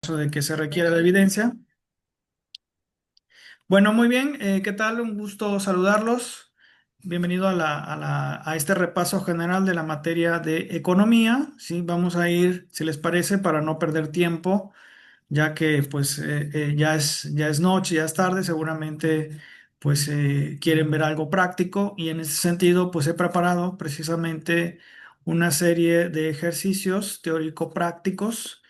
caso de que se requiera la evidencia. Bueno, muy bien, ¿qué tal? Un gusto saludarlos. Bienvenido a este repaso general de la materia de economía. Sí, vamos a ir, si les parece, para no perder tiempo, ya que pues ya es noche, ya es tarde, seguramente pues quieren ver algo práctico y en ese sentido pues he preparado precisamente una serie de ejercicios teórico-prácticos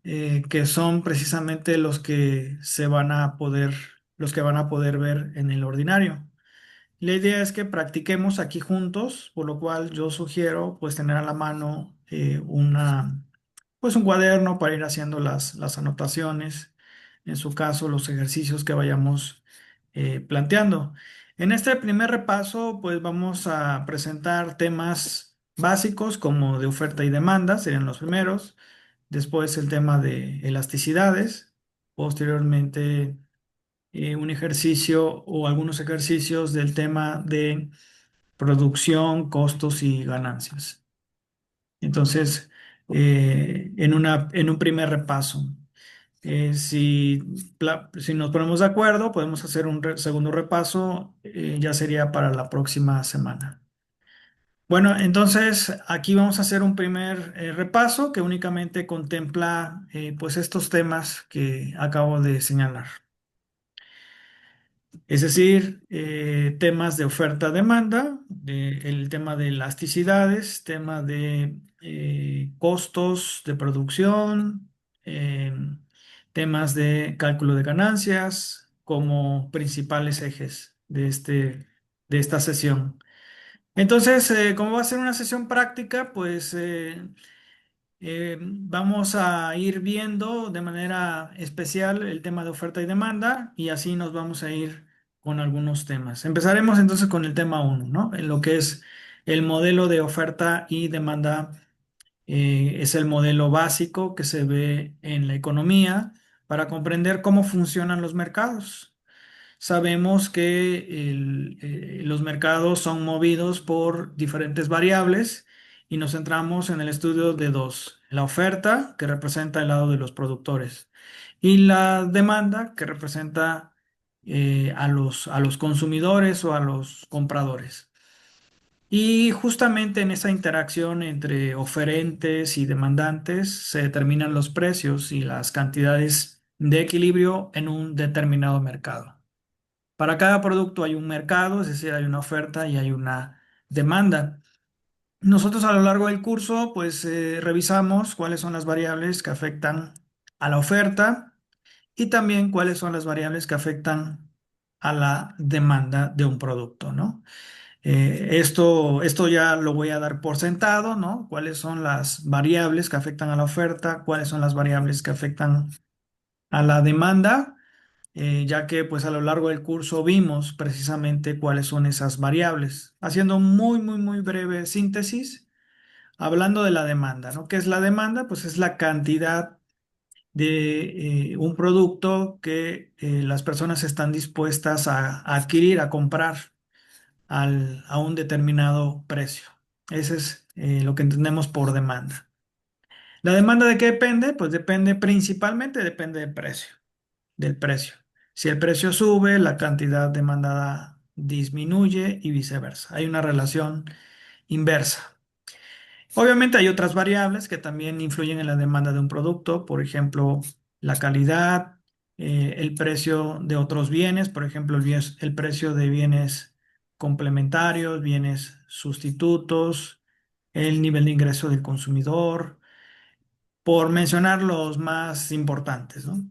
que son precisamente los que van a poder ver en el ordinario. La idea es que practiquemos aquí juntos, por lo cual yo sugiero pues tener a la mano pues un cuaderno para ir haciendo las anotaciones, en su caso los ejercicios que vayamos planteando. En este primer repaso pues vamos a presentar temas básicos como de oferta y demanda, serían los primeros. Después el tema de elasticidades. Posteriormente un ejercicio o algunos ejercicios del tema de producción, costos y ganancias. Entonces, en un primer repaso, si nos ponemos de acuerdo, podemos hacer un segundo repaso, ya sería para la próxima semana. Bueno, entonces aquí vamos a hacer un primer repaso que únicamente contempla pues estos temas que acabo de señalar. Es decir, temas de oferta-demanda, el tema de elasticidades, tema de costos de producción, temas de cálculo de ganancias como principales ejes de esta sesión. Entonces, como va a ser una sesión práctica, pues vamos a ir viendo de manera especial el tema de oferta y demanda y así nos vamos a ir con algunos temas. Empezaremos entonces con el tema uno, ¿no? En lo que es el modelo de oferta y demanda, es el modelo básico que se ve en la economía para comprender cómo funcionan los mercados. Sabemos que los mercados son movidos por diferentes variables y nos centramos en el estudio de dos: la oferta, que representa el lado de los productores, y la demanda, que representa a los consumidores o a los compradores. Y justamente en esa interacción entre oferentes y demandantes se determinan los precios y las cantidades de equilibrio en un determinado mercado. Para cada producto hay un mercado, es decir, hay una oferta y hay una demanda. Nosotros a lo largo del curso, pues revisamos cuáles son las variables que afectan a la oferta y también cuáles son las variables que afectan a la demanda de un producto, ¿no? Esto ya lo voy a dar por sentado, ¿no? ¿Cuáles son las variables que afectan a la oferta? ¿Cuáles son las variables que afectan a la demanda? Ya que pues a lo largo del curso vimos precisamente cuáles son esas variables. Haciendo muy breve síntesis, hablando de la demanda, ¿no? ¿Qué es la demanda? Pues es la cantidad de un producto que las personas están dispuestas a adquirir, a comprar a un determinado precio. Ese es lo que entendemos por demanda. ¿La demanda de qué depende? Pues depende principalmente, depende del precio. Si el precio sube, la cantidad demandada disminuye y viceversa. Hay una relación inversa. Obviamente hay otras variables que también influyen en la demanda de un producto, por ejemplo, la calidad, el precio de otros bienes, por ejemplo, el precio de bienes complementarios, bienes sustitutos, el nivel de ingreso del consumidor, por mencionar los más importantes, ¿no?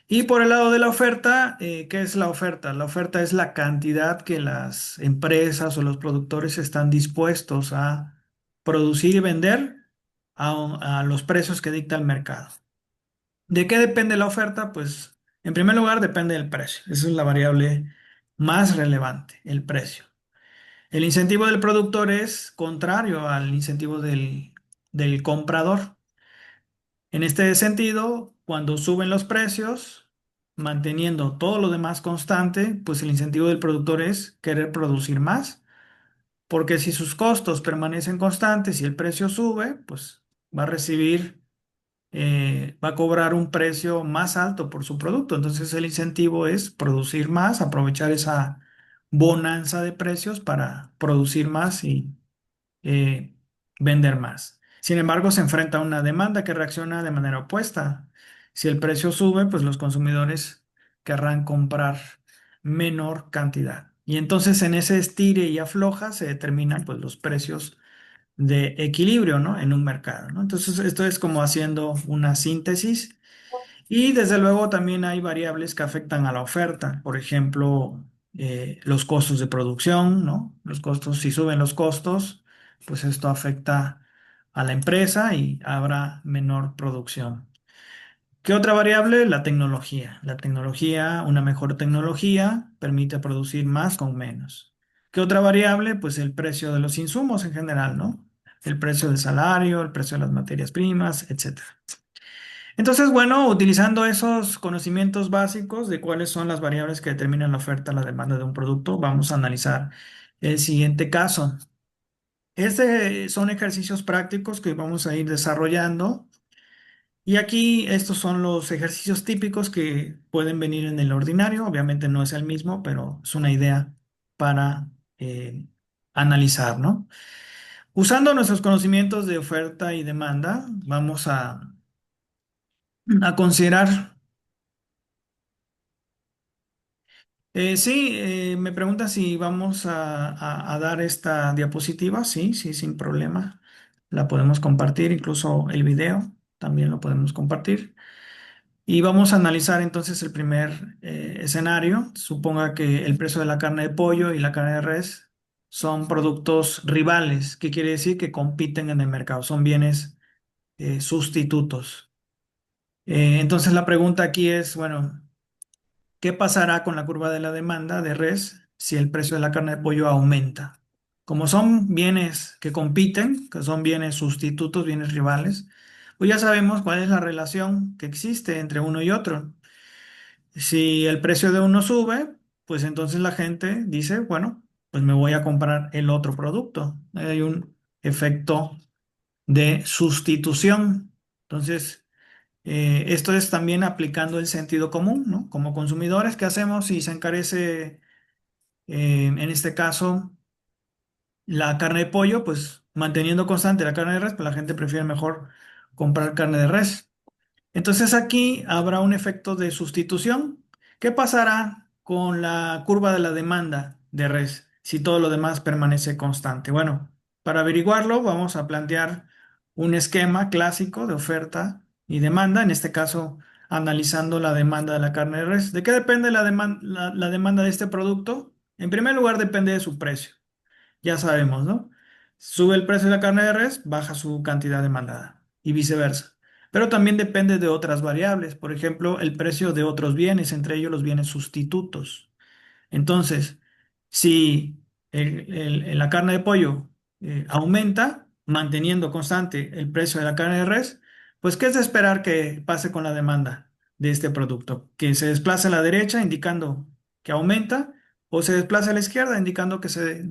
Y por el lado de la oferta, ¿qué es la oferta? La oferta es la cantidad que las empresas o los productores están dispuestos a producir y vender a los precios que dicta el mercado. ¿De qué depende la oferta? Pues en primer lugar depende del precio. Esa es la variable más relevante, el precio. El incentivo del productor es contrario al incentivo del comprador. En este sentido, cuando suben los precios, manteniendo todo lo demás constante, pues el incentivo del productor es querer producir más, porque si sus costos permanecen constantes y el precio sube, pues va a recibir va a cobrar un precio más alto por su producto. Entonces el incentivo es producir más, aprovechar esa bonanza de precios para producir más y eh, vender más. Sin embargo, se enfrenta a una demanda que reacciona de manera opuesta. Si el precio sube, pues los consumidores querrán comprar menor cantidad. Y entonces en ese estire y afloja se determinan pues los precios de equilibrio, ¿no? En un mercado, ¿no? Entonces esto es como haciendo una síntesis y desde luego también hay variables que afectan a la oferta, por ejemplo, los costos de producción, ¿no? Los costos, si suben los costos, pues esto afecta a la empresa y habrá menor producción. ¿Qué otra variable? La tecnología. La tecnología, una mejor tecnología, permite producir más con menos. ¿Qué otra variable? Pues el precio de los insumos en general, ¿no? El precio del salario, el precio de las materias primas, etcétera. Entonces, bueno, utilizando esos conocimientos básicos de cuáles son las variables que determinan la oferta, la demanda de un producto, vamos a analizar el siguiente caso. Este son ejercicios prácticos que vamos a ir desarrollando y aquí estos son los ejercicios típicos que pueden venir en el ordinario. Obviamente no es el mismo, pero es una idea para analizar, ¿no? Usando nuestros conocimientos de oferta y demanda, vamos a considerar. Sí, me pregunta si vamos a dar esta diapositiva. Sí, sí, sin problema. La podemos compartir, incluso el video también lo podemos compartir. Y vamos a analizar entonces el primer escenario. Suponga que el precio de la carne de pollo y la carne de res son productos rivales. ¿Qué quiere decir? Que compiten en el mercado, son bienes sustitutos. Entonces la pregunta aquí es, bueno, ¿qué pasará con la curva de la demanda de res si el precio de la carne de pollo aumenta? Como son bienes que compiten, que son bienes sustitutos, bienes rivales, pues ya sabemos cuál es la relación que existe entre uno y otro. Si el precio de uno sube, pues entonces la gente dice, bueno, pues me voy a comprar el otro producto. Hay un efecto de sustitución. Entonces, esto es también aplicando el sentido común, ¿no? Como consumidores, ¿qué hacemos si se encarece, en este caso, la carne de pollo? Pues manteniendo constante la carne de res, pues la gente prefiere mejor comprar carne de res. Entonces aquí habrá un efecto de sustitución. ¿Qué pasará con la curva de la demanda de res si todo lo demás permanece constante? Bueno, para averiguarlo vamos a plantear un esquema clásico de oferta y demanda, en este caso analizando la demanda de la carne de res. ¿De qué depende la demanda de este producto? En primer lugar, depende de su precio. Ya sabemos, ¿no? Sube el precio de la carne de res, baja su cantidad demandada y viceversa. Pero también depende de otras variables, por ejemplo, el precio de otros bienes, entre ellos los bienes sustitutos. Entonces, si la carne de pollo aumenta, manteniendo constante el precio de la carne de res, pues ¿qué es de esperar que pase con la demanda de este producto? Que se desplace a la derecha, indicando que aumenta, o se desplace a la izquierda, indicando que se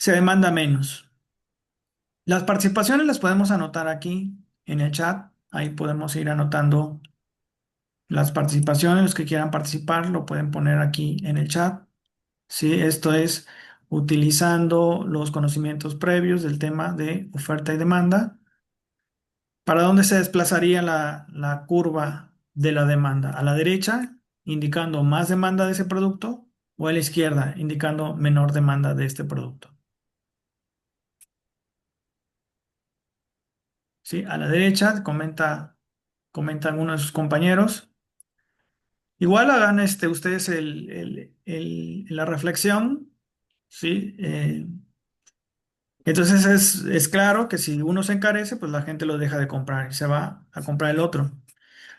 demanda menos. Las participaciones las podemos anotar aquí en el chat. Ahí podemos ir anotando las participaciones. Los que quieran participar lo pueden poner aquí en el chat. Sí, esto es utilizando los conocimientos previos del tema de oferta y demanda. ¿Para dónde se desplazaría la curva de la demanda? ¿A la derecha, indicando más demanda de ese producto? ¿O a la izquierda, indicando menor demanda de este producto? ¿Sí? A la derecha, comenta alguno de sus compañeros. Igual hagan ustedes la reflexión, ¿sí? Entonces es claro que si uno se encarece, pues la gente lo deja de comprar y se va a comprar el otro.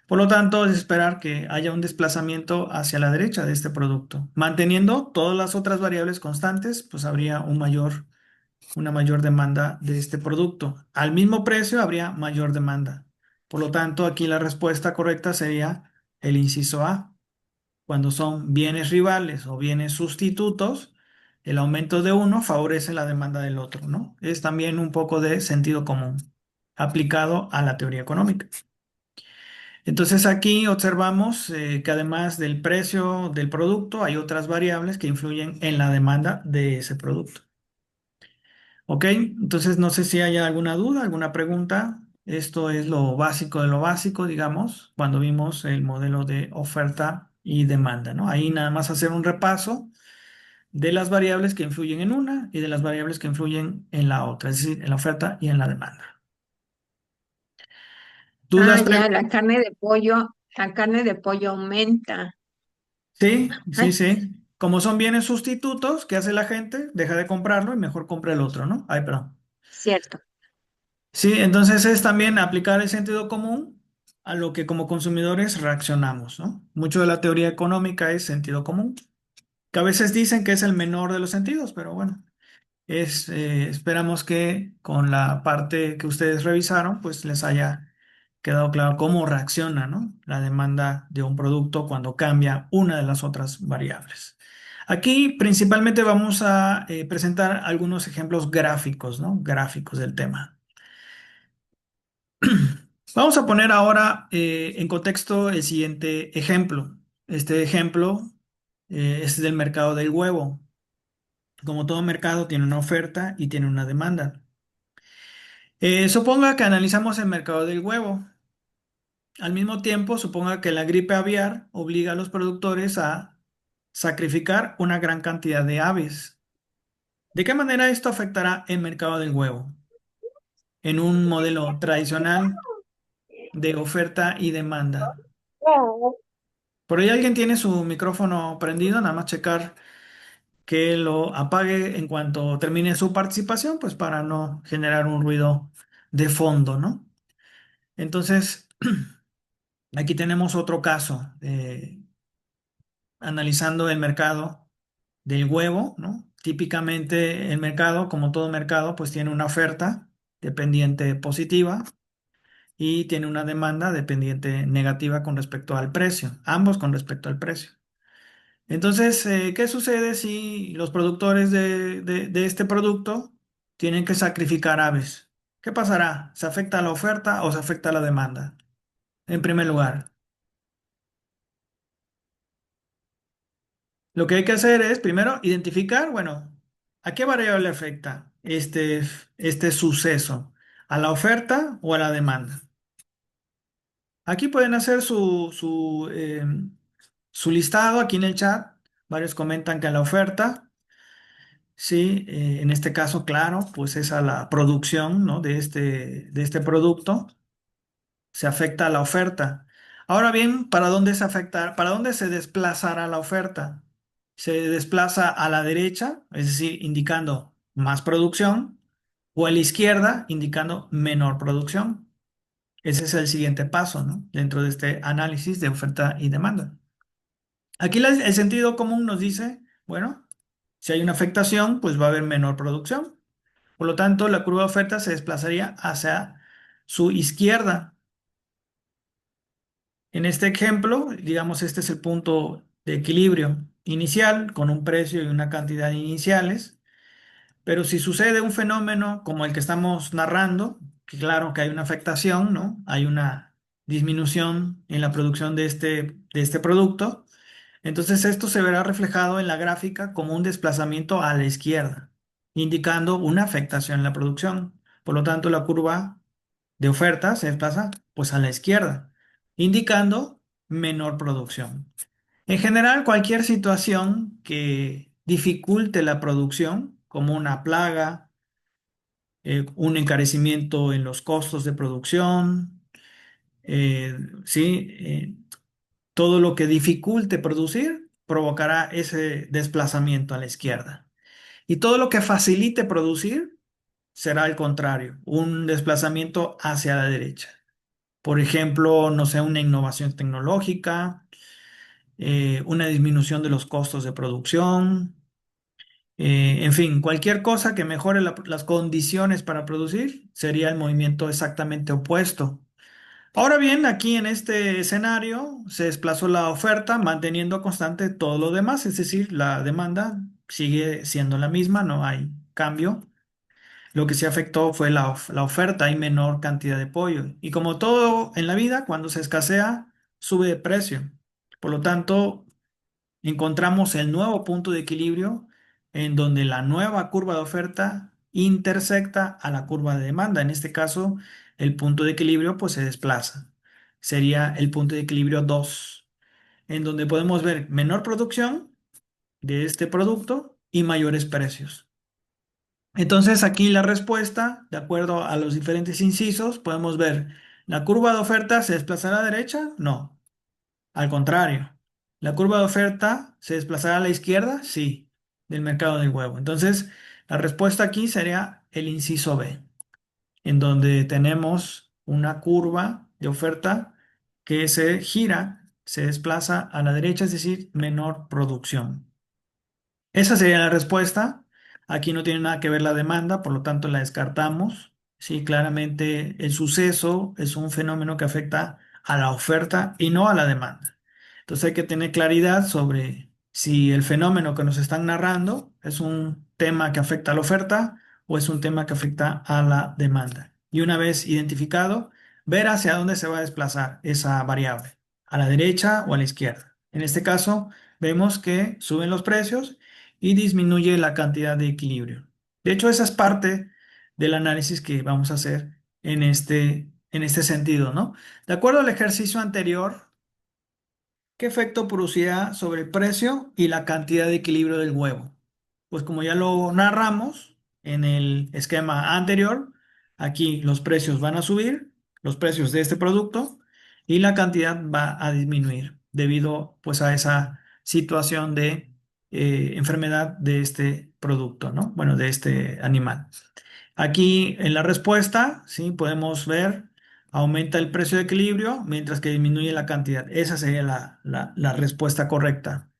Por lo tanto, es esperar que haya un desplazamiento hacia la derecha de este producto. Manteniendo todas las otras variables constantes, pues habría una mayor demanda de este producto. Al mismo precio habría mayor demanda. Por lo tanto, aquí la respuesta correcta sería el inciso A. Cuando son bienes rivales o bienes sustitutos, el aumento de uno favorece la demanda del otro, ¿no? Es también un poco de sentido común. aplicado a la teoría económica. Entonces aquí observamos que además del precio del producto hay otras variables que influyen en la demanda de ese producto. ¿Ok? Entonces no sé si hay alguna duda, alguna pregunta. Esto es lo básico de lo básico, digamos, cuando vimos el modelo de oferta y demanda, ¿no? Ahí nada más hacer un repaso de las variables que influyen en una y de las variables que influyen en la otra, es decir, en la oferta y en la demanda. Ah, ¿Dudas? ya, la carne de pollo aumenta. Sí, sí, Ay, sí. Como son bienes sustitutos, ¿qué hace la gente? Deja de comprarlo y mejor compra el otro, ¿no? Ay, perdón. cierto. Sí, entonces es también aplicar el sentido común a lo que como consumidores reaccionamos, ¿no? Mucho de la teoría económica es sentido común, que a veces dicen que es el menor de los sentidos, pero bueno, esperamos que con la parte que ustedes revisaron, pues les haya quedado claro cómo reacciona, ¿no? La demanda de un producto cuando cambia una de las otras variables. Aquí principalmente vamos a presentar algunos ejemplos gráficos, ¿no? Gráficos del tema. Vamos a poner ahora en contexto el siguiente ejemplo. Este ejemplo es del mercado del huevo. Como todo mercado tiene una oferta y tiene una demanda. Suponga que analizamos el mercado del huevo. Al mismo tiempo, suponga que la gripe aviar obliga a los productores a sacrificar una gran cantidad de aves. ¿De qué manera esto afectará el mercado del huevo? En un modelo tradicional de oferta y demanda. Por ahí alguien tiene su micrófono prendido, nada más checar que lo apague en cuanto termine su participación, pues para no generar un ruido de fondo, ¿no? Entonces, aquí tenemos otro caso, analizando el mercado del huevo, ¿no? Típicamente el mercado, como todo mercado, pues tiene una oferta dependiente positiva y tiene una demanda dependiente negativa con respecto al precio, ambos con respecto al precio. Entonces, ¿qué sucede si los productores de este producto tienen que sacrificar aves? ¿Qué pasará? ¿Se afecta a la oferta o se afecta a la demanda? En primer lugar, lo que hay que hacer es, primero, identificar, bueno, ¿a qué variable afecta este suceso? ¿A la oferta o a la demanda? Aquí pueden hacer su listado aquí en el chat. Varios comentan que a la oferta. Sí, en este caso, claro, pues es a la producción, ¿no? de este producto, se afecta a la oferta. Ahora bien, ¿para dónde se afecta? ¿Para dónde se desplazará la oferta? ¿Se desplaza a la derecha, es decir, indicando más producción, o a la izquierda, indicando menor producción? Ese es el siguiente paso, ¿no? Dentro de este análisis de oferta y demanda. Aquí el sentido común nos dice, bueno, si hay una afectación, pues va a haber menor producción. Por lo tanto, la curva de oferta se desplazaría hacia su izquierda. En este ejemplo, digamos, este es el punto de equilibrio inicial con un precio y una cantidad iniciales. Pero si sucede un fenómeno como el que estamos narrando, que claro que hay una afectación, ¿no? Hay una disminución en la producción de este producto. Entonces esto se verá reflejado en la gráfica como un desplazamiento a la izquierda, indicando una afectación en la producción. Por lo tanto, la curva de oferta se desplaza pues a la izquierda, indicando menor producción. En general, cualquier situación que dificulte la producción, como una plaga, un encarecimiento en los costos de producción, sí, todo lo que dificulte producir provocará ese desplazamiento a la izquierda. Y todo lo que facilite producir será al contrario, un desplazamiento hacia la derecha. Por ejemplo, no sé, una innovación tecnológica, una disminución de los costos de producción, en fin, cualquier cosa que mejore las condiciones para producir sería el movimiento exactamente opuesto. Ahora bien, aquí en este escenario se desplazó la oferta manteniendo constante todo lo demás, es decir, la demanda sigue siendo la misma, no hay cambio. Lo que sí afectó fue la oferta y menor cantidad de pollo. Y como todo en la vida, cuando se escasea, sube de precio. Por lo tanto, encontramos el nuevo punto de equilibrio en donde la nueva curva de oferta intersecta a la curva de demanda. En este caso, el punto de equilibrio pues se desplaza. Sería el punto de equilibrio 2, en donde podemos ver menor producción de este producto y mayores precios. Entonces aquí la respuesta, de acuerdo a los diferentes incisos, podemos ver la curva de oferta se desplazará a la derecha, no, al contrario. La curva de oferta se desplazará a la izquierda, sí, del mercado del huevo. Entonces la respuesta aquí sería el inciso B, en donde tenemos una curva de oferta que se gira, se desplaza a la derecha, es decir, menor producción. Esa sería la respuesta. Aquí no tiene nada que ver la demanda, por lo tanto la descartamos. Sí, claramente el suceso es un fenómeno que afecta a la oferta y no a la demanda. Entonces hay que tener claridad sobre si el fenómeno que nos están narrando es un tema que afecta a la oferta o es un tema que afecta a la demanda. Y una vez identificado, ver hacia dónde se va a desplazar esa variable, a la derecha o a la izquierda. En este caso, vemos que suben los precios y disminuye la cantidad de equilibrio. De hecho, esa es parte del análisis que vamos a hacer en este sentido, ¿no? De acuerdo al ejercicio anterior, ¿qué efecto producirá sobre el precio y la cantidad de equilibrio del huevo? Pues como ya lo narramos en el esquema anterior, aquí los precios van a subir, los precios de este producto, y la cantidad va a disminuir debido pues a esa situación de enfermedad de este producto, ¿no? Bueno, de este animal. Aquí en la respuesta, sí, podemos ver, aumenta el precio de equilibrio mientras que disminuye la cantidad. Esa sería la respuesta correcta,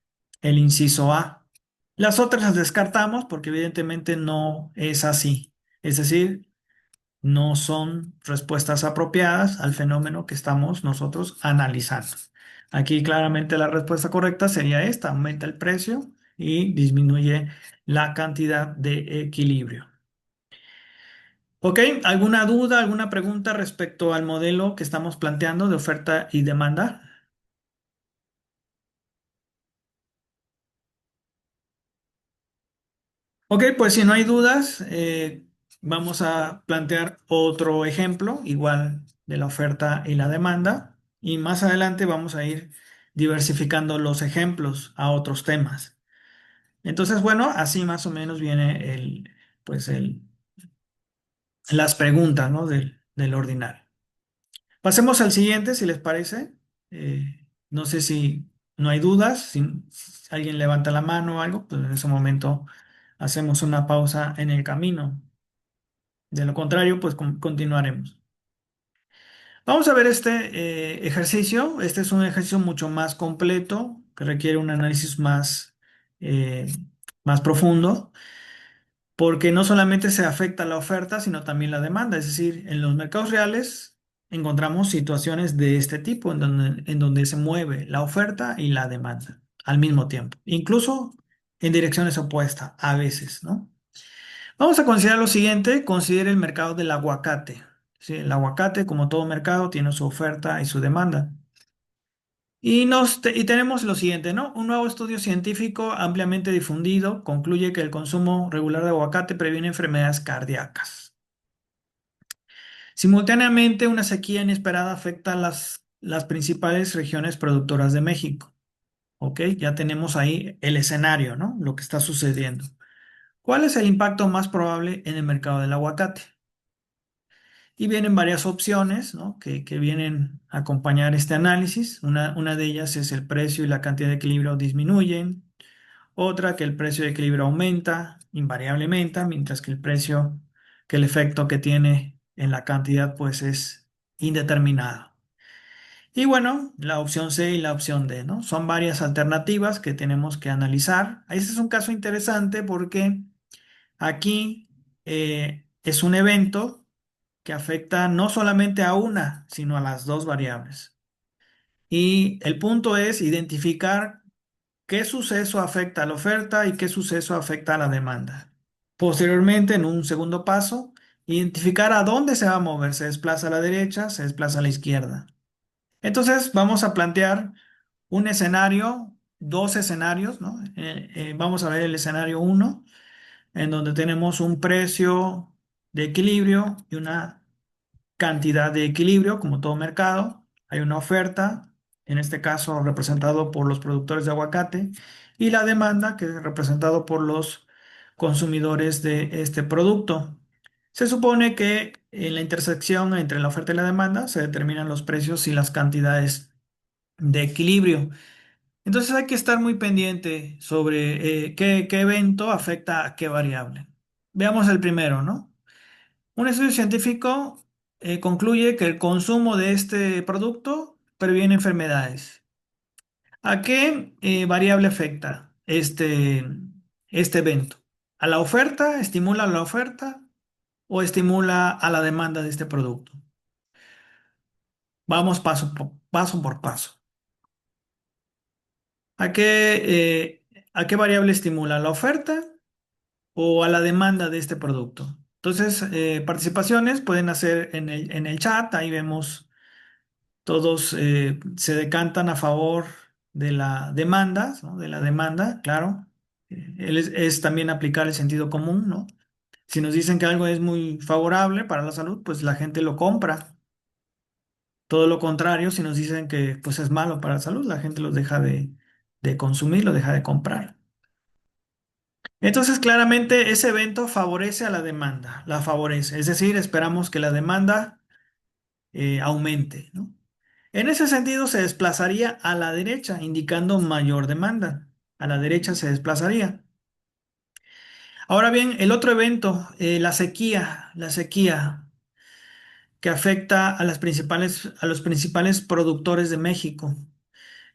el inciso A. Las otras las descartamos porque evidentemente no es así. Es decir, no son respuestas apropiadas al fenómeno que estamos nosotros analizando. Aquí claramente la respuesta correcta sería esta, aumenta el precio y disminuye la cantidad de equilibrio. Ok, ¿alguna duda, alguna pregunta respecto al modelo que estamos planteando de oferta y demanda? Ok, pues si no hay dudas, vamos a plantear otro ejemplo, igual de la oferta y la demanda, y más adelante vamos a ir diversificando los ejemplos a otros temas. Entonces, bueno, así más o menos viene pues las preguntas, ¿no? del ordinario. Pasemos al siguiente, si les parece. No sé si no hay dudas, si alguien levanta la mano o algo, pues en ese momento hacemos una pausa en el camino. De lo contrario, pues continuaremos. Vamos a ver este ejercicio. Este es un ejercicio mucho más completo, que requiere un análisis eh, más profundo, porque no solamente se afecta la oferta, sino también la demanda. Es decir, en los mercados reales encontramos situaciones de este tipo, en donde se mueve la oferta y la demanda al mismo tiempo, incluso en direcciones opuestas a veces, ¿no? Vamos a considerar lo siguiente, considere el mercado del aguacate. Sí, el aguacate, como todo mercado, tiene su oferta y su demanda. Y tenemos lo siguiente, ¿no? Un nuevo estudio científico ampliamente difundido concluye que el consumo regular de aguacate previene enfermedades cardíacas. Simultáneamente, una sequía inesperada afecta a las principales regiones productoras de México. ¿Ok? Ya tenemos ahí el escenario, ¿no? Lo que está sucediendo. ¿Cuál es el impacto más probable en el mercado del aguacate? Y vienen varias opciones, ¿no? que vienen a acompañar este análisis. Una de ellas es el precio y la cantidad de equilibrio disminuyen. Otra que el precio de equilibrio aumenta invariablemente, mientras que el efecto que tiene en la cantidad pues es indeterminado. Y bueno, la opción C y la opción D, ¿no? Son varias alternativas que tenemos que analizar. Este es un caso interesante porque aquí es un evento que afecta no solamente a una, sino a las dos variables. Y el punto es identificar qué suceso afecta a la oferta y qué suceso afecta a la demanda. Posteriormente, en un segundo paso, identificar a dónde se va a mover. Se desplaza a la derecha, se desplaza a la izquierda. Entonces, vamos a plantear un escenario, dos escenarios, ¿no? Vamos a ver el escenario uno, en donde tenemos un precio de equilibrio y una cantidad de equilibrio, como todo mercado. Hay una oferta, en este caso representado por los productores de aguacate, y la demanda, que es representado por los consumidores de este producto. Se supone que en la intersección entre la oferta y la demanda se determinan los precios y las cantidades de equilibrio. Entonces hay que estar muy pendiente sobre qué evento afecta a qué variable. Veamos el primero, ¿no? Un estudio científico concluye que el consumo de este producto previene enfermedades. ¿A qué variable afecta este evento? ¿A la oferta? ¿Estimula la oferta o estimula a la demanda de este producto? Vamos paso por paso. ¿A qué variable estimula? ¿A la oferta o a la demanda de este producto? Entonces, participaciones pueden hacer en el chat, ahí vemos. Todos se decantan a favor de la demanda, ¿no? De la demanda, claro. Es también aplicar el sentido común, ¿no? Si nos dicen que algo es muy favorable para la salud, pues la gente lo compra. Todo lo contrario, si nos dicen que pues es malo para la salud, la gente los deja de consumir, lo deja de comprar. Entonces, claramente ese evento favorece a la demanda, la favorece. Es decir, esperamos que la demanda aumente, ¿no? En ese sentido, se desplazaría a la derecha, indicando mayor demanda. A la derecha se desplazaría. Ahora bien, el otro evento, la sequía que afecta a a los principales productores de México.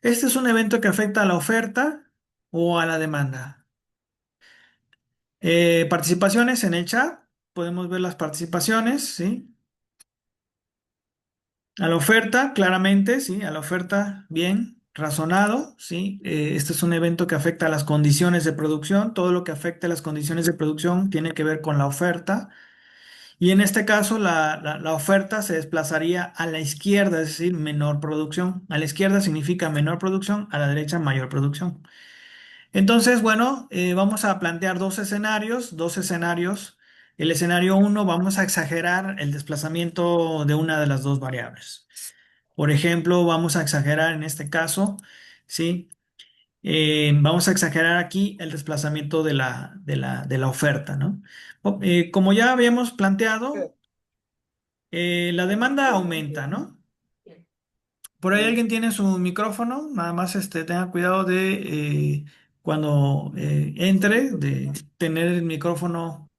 Este es un evento que afecta a la oferta o a la demanda. Participaciones en el chat. Podemos ver las participaciones, ¿sí? A la oferta, claramente, sí, a la oferta, bien, razonado, sí. Este es un evento que afecta a las condiciones de producción. Todo lo que afecte a las condiciones de producción tiene que ver con la oferta. Y en este caso, la oferta se desplazaría a la izquierda, es decir, menor producción. A la izquierda significa menor producción, a la derecha mayor producción. Entonces, bueno, vamos a plantear dos escenarios, dos escenarios. El escenario uno, vamos a exagerar el desplazamiento de una de las dos variables. Por ejemplo, vamos a exagerar en este caso, ¿sí? Vamos a exagerar aquí el desplazamiento de la oferta, ¿no? Como ya habíamos planteado, la demanda aumenta, ¿no? Por ahí alguien tiene su micrófono, nada más tenga cuidado de cuando entre, de tener el micrófono,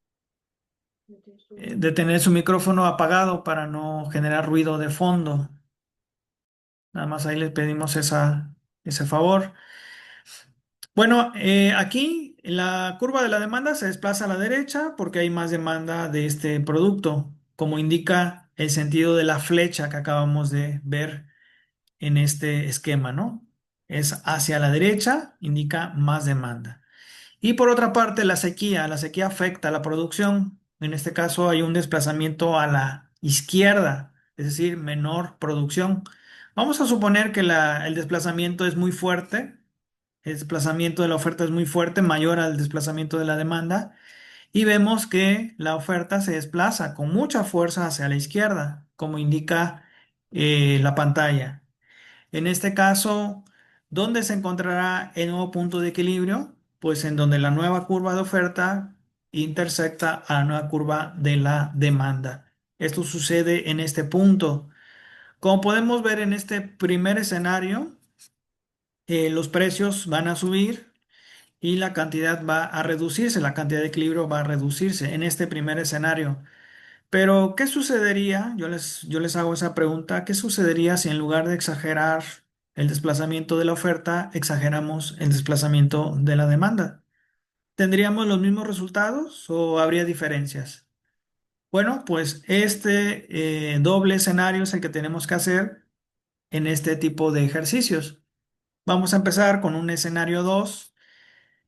de tener su micrófono apagado para no generar ruido de fondo. Nada más ahí les pedimos ese favor. Bueno, aquí la curva de la demanda se desplaza a la derecha porque hay más demanda de este producto, como indica el sentido de la flecha que acabamos de ver en este esquema, ¿no? Es hacia la derecha, indica más demanda. Y por otra parte, la sequía afecta a la producción. En este caso hay un desplazamiento a la izquierda, es decir, menor producción. Vamos a suponer que el desplazamiento es muy fuerte, el desplazamiento de la oferta es muy fuerte, mayor al desplazamiento de la demanda, y vemos que la oferta se desplaza con mucha fuerza hacia la izquierda, como indica la pantalla. En este caso, ¿dónde se encontrará el nuevo punto de equilibrio? Pues en donde la nueva curva de oferta intersecta a la nueva curva de la demanda. Esto sucede en este punto. Como podemos ver en este primer escenario, los precios van a subir y la cantidad va a reducirse, la cantidad de equilibrio va a reducirse en este primer escenario. Pero, ¿qué sucedería? Yo les hago esa pregunta. ¿Qué sucedería si en lugar de exagerar el desplazamiento de la oferta, exageramos el desplazamiento de la demanda? ¿Tendríamos los mismos resultados o habría diferencias? Bueno, pues doble escenario es el que tenemos que hacer en este tipo de ejercicios. Vamos a empezar con un escenario 2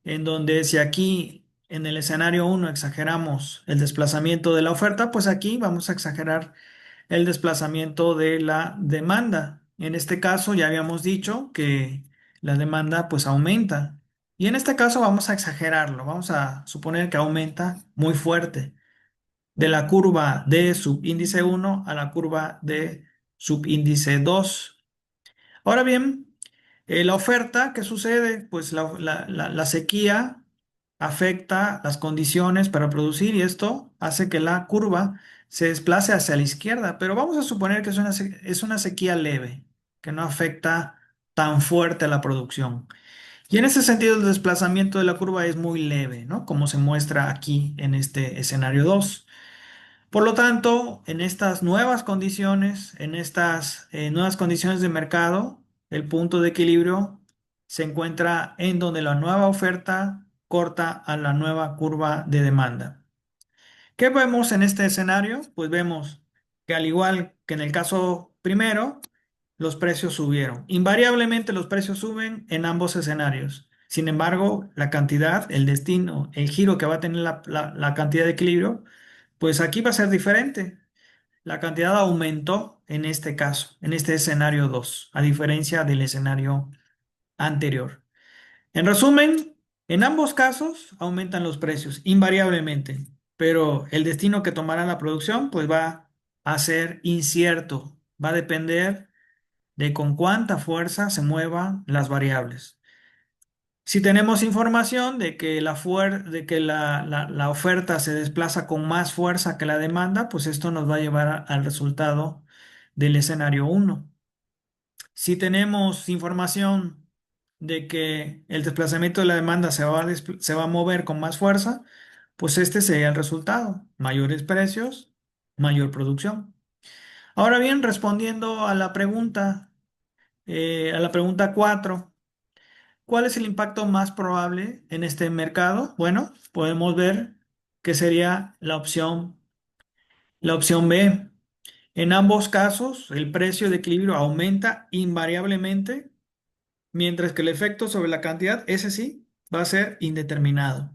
en donde si aquí en el escenario uno exageramos el desplazamiento de la oferta, pues aquí vamos a exagerar el desplazamiento de la demanda. En este caso ya habíamos dicho que la demanda pues aumenta. Y en este caso vamos a exagerarlo, vamos a suponer que aumenta muy fuerte, de la curva de subíndice uno a la curva de subíndice 2. Ahora bien, la oferta, ¿qué sucede? Pues la sequía afecta las condiciones para producir y esto hace que la curva se desplace hacia la izquierda, pero vamos a suponer que es una sequía leve, que no afecta tan fuerte a la producción. Y en ese sentido, el desplazamiento de la curva es muy leve, ¿no? Como se muestra aquí en este escenario 2. Por lo tanto, en estas nuevas condiciones, en estas nuevas condiciones de mercado, el punto de equilibrio se encuentra en donde la nueva oferta corta a la nueva curva de demanda. ¿Qué vemos en este escenario? Pues vemos que al igual que en el caso primero, los precios subieron. Invariablemente los precios suben en ambos escenarios. Sin embargo, la cantidad, el destino, el giro que va a tener la cantidad de equilibrio, pues aquí va a ser diferente. La cantidad aumentó en este caso, en este escenario 2, a diferencia del escenario anterior. En resumen, en ambos casos aumentan los precios invariablemente, pero el destino que tomará la producción pues va a ser incierto, va a depender de con cuánta fuerza se muevan las variables. Si tenemos información de que la oferta se desplaza con más fuerza que la demanda, pues esto nos va a llevar al resultado del escenario uno. Si tenemos información de que el desplazamiento de la demanda se va a mover con más fuerza, pues este sería el resultado. Mayores precios, mayor producción. Ahora bien, respondiendo a la pregunta 4, ¿cuál es el impacto más probable en este mercado? Bueno, podemos ver que sería la opción B. En ambos casos, el precio de equilibrio aumenta invariablemente, mientras que el efecto sobre la cantidad, ese sí, va a ser indeterminado.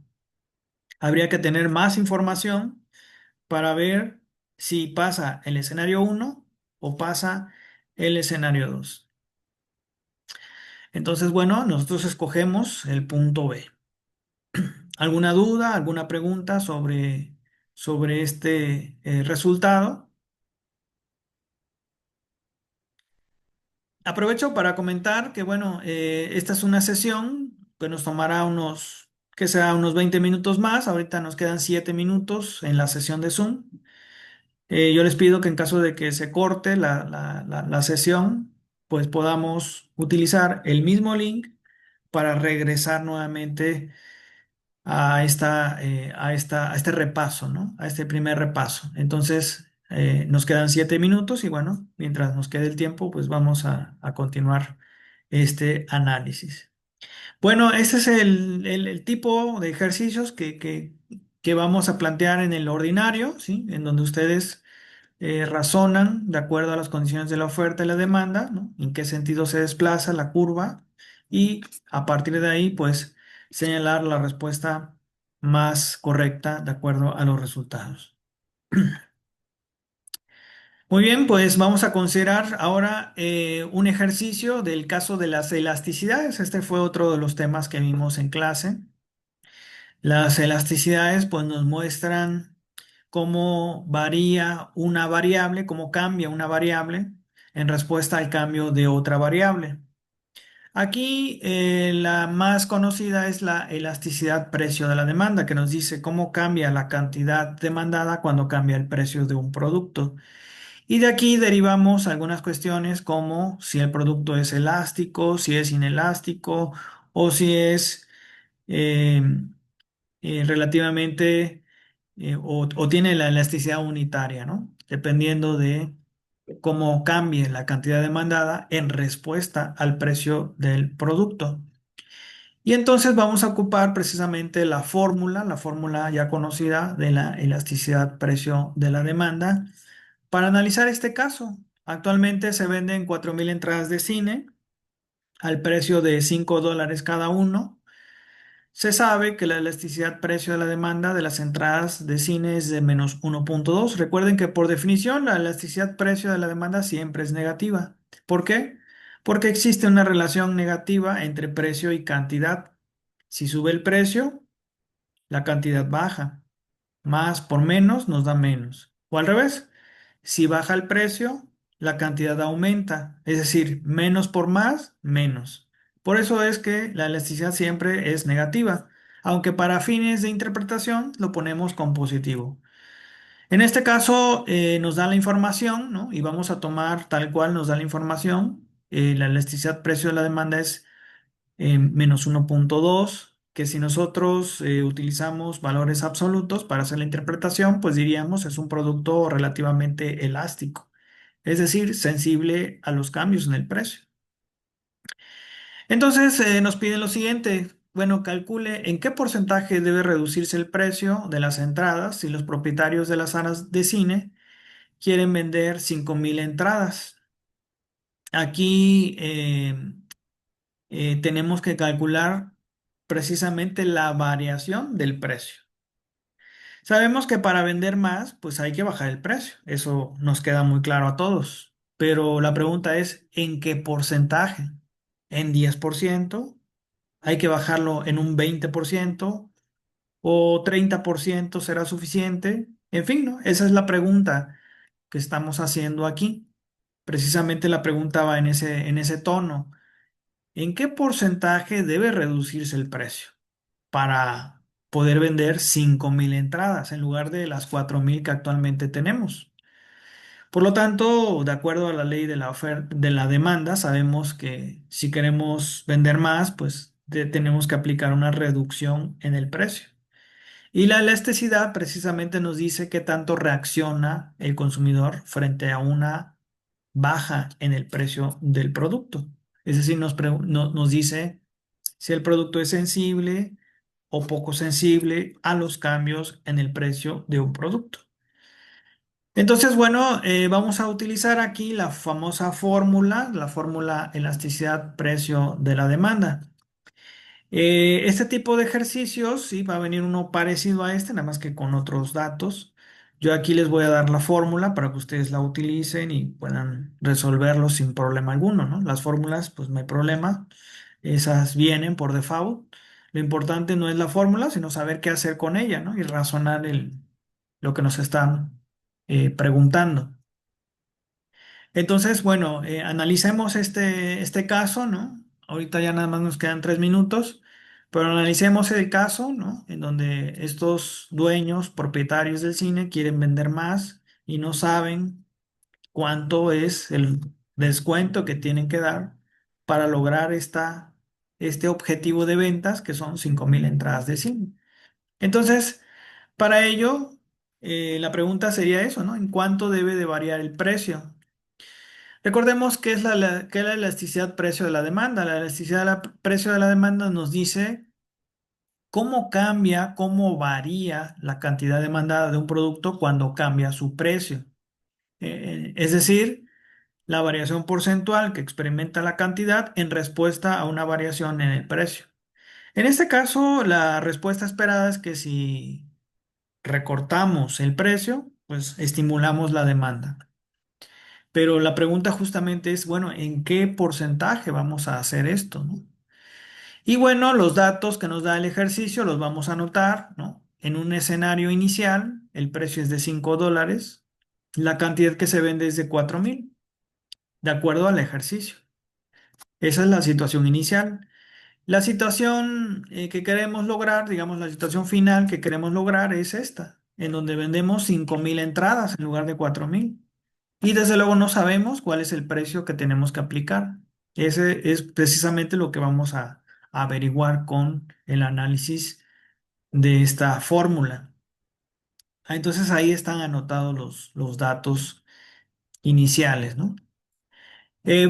Habría que tener más información para ver si pasa el escenario uno o pasa el escenario 2. Entonces, bueno, nosotros escogemos el punto B. ¿Alguna duda, alguna pregunta sobre este resultado? Aprovecho para comentar que, bueno, esta es una sesión que nos tomará que será unos 20 minutos más. Ahorita nos quedan 7 minutos en la sesión de Zoom. Yo les pido que en caso de que se corte la sesión, pues podamos utilizar el mismo link para regresar nuevamente a este repaso, ¿no? A este primer repaso. Entonces, nos quedan 7 minutos y bueno, mientras nos quede el tiempo, pues vamos a continuar este análisis. Bueno, este es el tipo de ejercicios que vamos a plantear en el ordinario, ¿sí? En donde ustedes razonan de acuerdo a las condiciones de la oferta y la demanda, ¿no? En qué sentido se desplaza la curva y a partir de ahí, pues, señalar la respuesta más correcta de acuerdo a los resultados. Muy bien, pues vamos a considerar ahora un ejercicio del caso de las elasticidades. Este fue otro de los temas que vimos en clase. Las elasticidades, pues, nos muestran cómo varía una variable, cómo cambia una variable en respuesta al cambio de otra variable. Aquí la más conocida es la elasticidad precio de la demanda, que nos dice cómo cambia la cantidad demandada cuando cambia el precio de un producto. Y de aquí derivamos algunas cuestiones como si el producto es elástico, si es inelástico o si es eh, relativamente o tiene la elasticidad unitaria, ¿no? Dependiendo de cómo cambie la cantidad demandada en respuesta al precio del producto. Y entonces vamos a ocupar precisamente la fórmula ya conocida de la elasticidad precio de la demanda para analizar este caso. Actualmente se venden 4.000 entradas de cine al precio de $5 cada uno. Se sabe que la elasticidad precio de la demanda de las entradas de cine es de -1,2. Recuerden que por definición la elasticidad precio de la demanda siempre es negativa. ¿Por qué? Porque existe una relación negativa entre precio y cantidad. Si sube el precio, la cantidad baja. Más por menos nos da menos. O al revés, si baja el precio, la cantidad aumenta. Es decir, menos por más, menos. Por eso es que la elasticidad siempre es negativa, aunque para fines de interpretación lo ponemos con positivo. En este caso nos da la información, ¿no? Y vamos a tomar tal cual nos da la información. La elasticidad precio de la demanda es -1,2, que si nosotros utilizamos valores absolutos para hacer la interpretación, pues diríamos es un producto relativamente elástico, es decir, sensible a los cambios en el precio. Entonces nos piden lo siguiente, bueno, calcule en qué porcentaje debe reducirse el precio de las entradas si los propietarios de las salas de cine quieren vender 5,000 entradas. Aquí tenemos que calcular precisamente la variación del precio. Sabemos que para vender más, pues hay que bajar el precio. Eso nos queda muy claro a todos. Pero la pregunta es, ¿en qué porcentaje? ¿En 10%? ¿Hay que bajarlo en un 20%? ¿O 30% será suficiente? En fin, ¿no? Esa es la pregunta que estamos haciendo aquí. Precisamente la pregunta va en ese tono. ¿En qué porcentaje debe reducirse el precio para poder vender 5,000 entradas en lugar de las 4,000 que actualmente tenemos? Por lo tanto, de acuerdo a la ley de la oferta, de la demanda, sabemos que si queremos vender más, pues tenemos que aplicar una reducción en el precio. Y la elasticidad precisamente nos dice qué tanto reacciona el consumidor frente a una baja en el precio del producto. Es decir, nos dice si el producto es sensible o poco sensible a los cambios en el precio de un producto. Entonces, bueno, vamos a utilizar aquí la famosa fórmula, la fórmula elasticidad precio de la demanda. Este tipo de ejercicios, sí, va a venir uno parecido a este, nada más que con otros datos. Yo aquí les voy a dar la fórmula para que ustedes la utilicen y puedan resolverlo sin problema alguno, ¿no? Las fórmulas, pues no hay problema, esas vienen por default. Lo importante no es la fórmula, sino saber qué hacer con ella, ¿no? Y razonar lo que nos están preguntando. Entonces, bueno, analicemos este caso, ¿no? Ahorita ya nada más nos quedan 3 minutos, pero analicemos el caso, ¿no? En donde estos dueños, propietarios del cine, quieren vender más y no saben cuánto es el descuento que tienen que dar para lograr este objetivo de ventas, que son 5,000 entradas de cine. Entonces, para ello, la pregunta sería eso, ¿no? ¿En cuánto debe de variar el precio? Recordemos que que es la elasticidad precio de la demanda. La elasticidad precio de la demanda nos dice cómo cambia, cómo varía la cantidad demandada de un producto cuando cambia su precio. Es decir, la variación porcentual que experimenta la cantidad en respuesta a una variación en el precio. En este caso, la respuesta esperada es que si recortamos el precio, pues estimulamos la demanda. Pero la pregunta justamente es, bueno, ¿en qué porcentaje vamos a hacer esto, ¿no? Y bueno, los datos que nos da el ejercicio los vamos a anotar, ¿no? En un escenario inicial, el precio es de $5, la cantidad que se vende es de 4,000, de acuerdo al ejercicio. Esa es la situación inicial. La situación que queremos lograr, digamos, la situación final que queremos lograr es esta, en donde vendemos 5,000 entradas en lugar de 4,000. Y desde luego no sabemos cuál es el precio que tenemos que aplicar. Ese es precisamente lo que vamos a averiguar con el análisis de esta fórmula. Entonces ahí están anotados los datos iniciales, ¿no?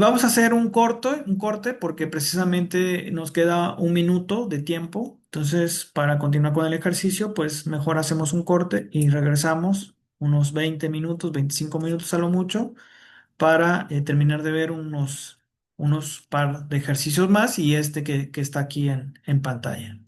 Vamos a hacer un corte porque precisamente nos queda 1 minuto de tiempo. Entonces, para continuar con el ejercicio, pues mejor hacemos un corte y regresamos unos 20 minutos, 25 minutos a lo mucho para terminar de ver unos par de ejercicios más y este que está aquí en pantalla.